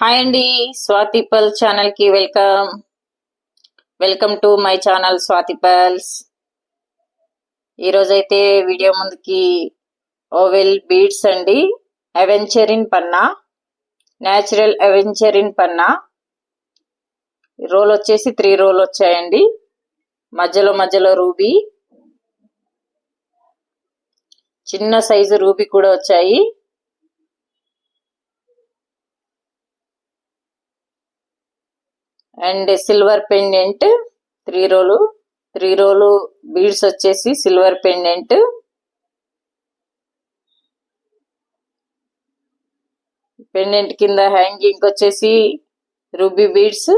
Hi అండి, స్వాతి పల్ channel కి welcome to my channel Swathi pulse. ఈరోజైతే వీడియో ముందుకి ఓవెల్ బీడ్స్ అండి, అవెంచరిన్ పన్నా, న్యాచురల్ అవెంచరిన్ పన్నా. రోల్ వచ్చేసి 3 రోల్ వచ్చాయండి. మధ్యలో రూబీ, చిన్న సైజు రూబీ కూడా వచ్చాయి. And silver pendant 3 role beads వచ్చేసి సిల్వర్ పెండెంట్. పెండెంట్ కింద హ్యాంగింగ్ వచ్చేసి రూబీ బీడ్స్,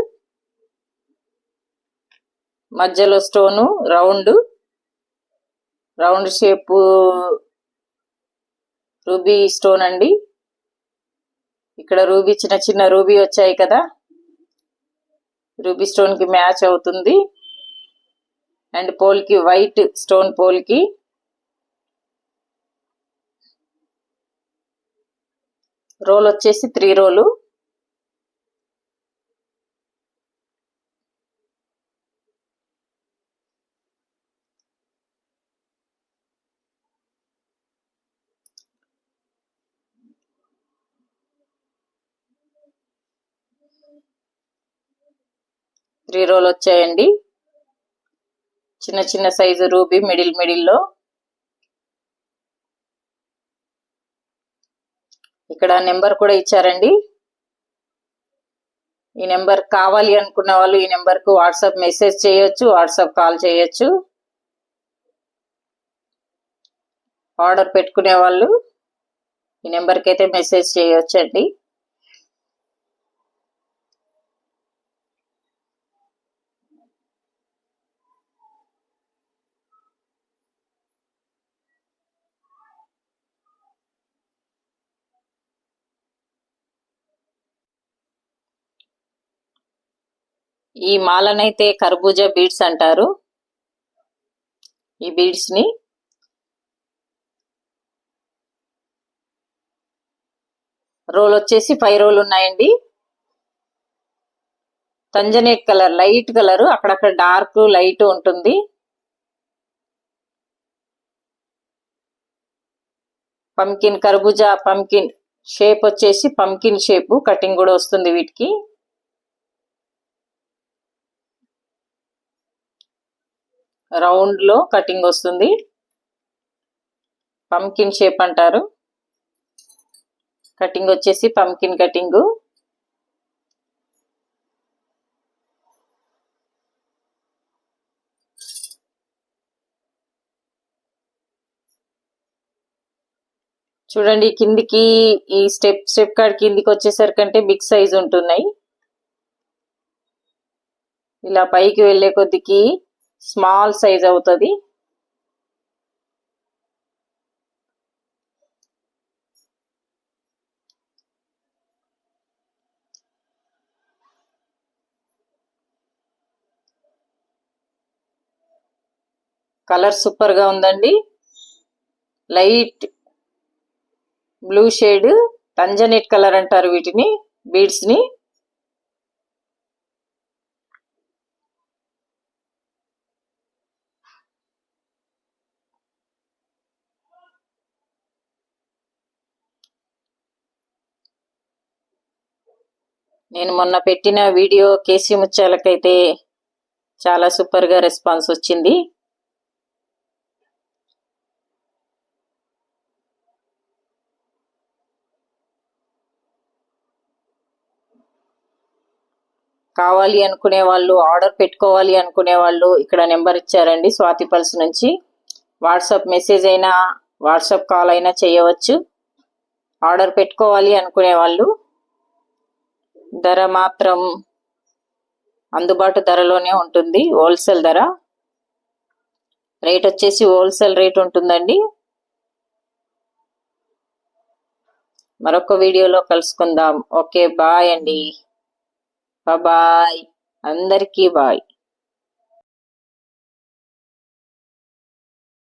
మధ్యలో stone round shape ruby stone అండి. ఇక్కడ రూబీ చిన్న రూబీ వచ్చాయి కదా, రూబీ స్టోన్ కి మ్యాచ్ అవుతుంది. అండ్ పోల్ కి వైట్ స్టోన్ పోల్ కి రోల్ వచ్చేసి 3 రోలు. రోల్ వచ్చాయండి. చిన్న సైజు రూబీ మిడిల్లో. ఇక్కడ నెంబర్ కూడా ఇచ్చారండి. ఈ నెంబర్ కావాలి అనుకున్న వాళ్ళు ఈ నెంబర్ కు వాట్సాప్ మెసేజ్ చేయొచ్చు, వాట్సాప్ కాల్ చేయొచ్చు. ఆర్డర్ పెట్టుకునే వాళ్ళు ఈ నెంబర్కి అయితే మెసేజ్ చేయొచ్చు అండి. ఈ మాలనైతే కర్బూజా బీడ్స్ అంటారు. ఈ బీడ్స్ ని రోల్ వచ్చేసి 5 రోల్ ఉన్నాయండి. తంజనేట్ కలర్, లైట్ కలర్, అక్కడక్కడ డార్క్ లైట్ ఉంటుంది. కర్బూజా పంకిన్ షేప్ వచ్చేసి పంకిన్ షేప్ కటింగ్ కూడా వస్తుంది. వీటికి రౌండ్ లో కటింగ్ వస్తుంది, పంకిన్ షేప్ అంటారు. కటింగ్ వచ్చేసి పంకిన్ కటింగ్. చూడండి, కిందికి ఈ స్టెప్ కార్డ్ కిందికి వచ్చేసరికంటే బిగ్ సైజ్ ఉంటున్నాయి. ఇలా పైకి వెళ్లే కొద్దికి స్మాల్ సైజ్ అవుతుంది. కలర్ సూపర్ గా ఉందండి. లైట్ బ్లూ షేడ్, తంజనేట్ కలర్ అంటారు వీటిని, బీడ్స్ ని. నేను మొన్న పెట్టిన వీడియో కేసీ ముత్యాలకైతే చాలా సూపర్ గా రెస్పాన్స్ వచ్చింది. కావాలి అనుకునే వాళ్ళు, ఆర్డర్ పెట్టుకోవాలి అనుకునే వాళ్ళు ఇక్కడ నెంబర్ ఇచ్చారండి స్వాతి పల్స్ నుంచి. వాట్సాప్ మెసేజ్ అయినా వాట్సాప్ కాల్ అయినా చేయవచ్చు. ఆర్డర్ పెట్టుకోవాలి అనుకునే వాళ్ళు ధర మాత్రం అందుబాటు ధరలోనే ఉంటుంది. హోల్సేల్ ధర, రేట్ వచ్చేసి హోల్సేల్ రేట్ ఉంటుందండి. మరొక వీడియోలో కలుసుకుందాం. ఓకే, బాయ్ అండి, బాయ్ అందరికీ బాయ్.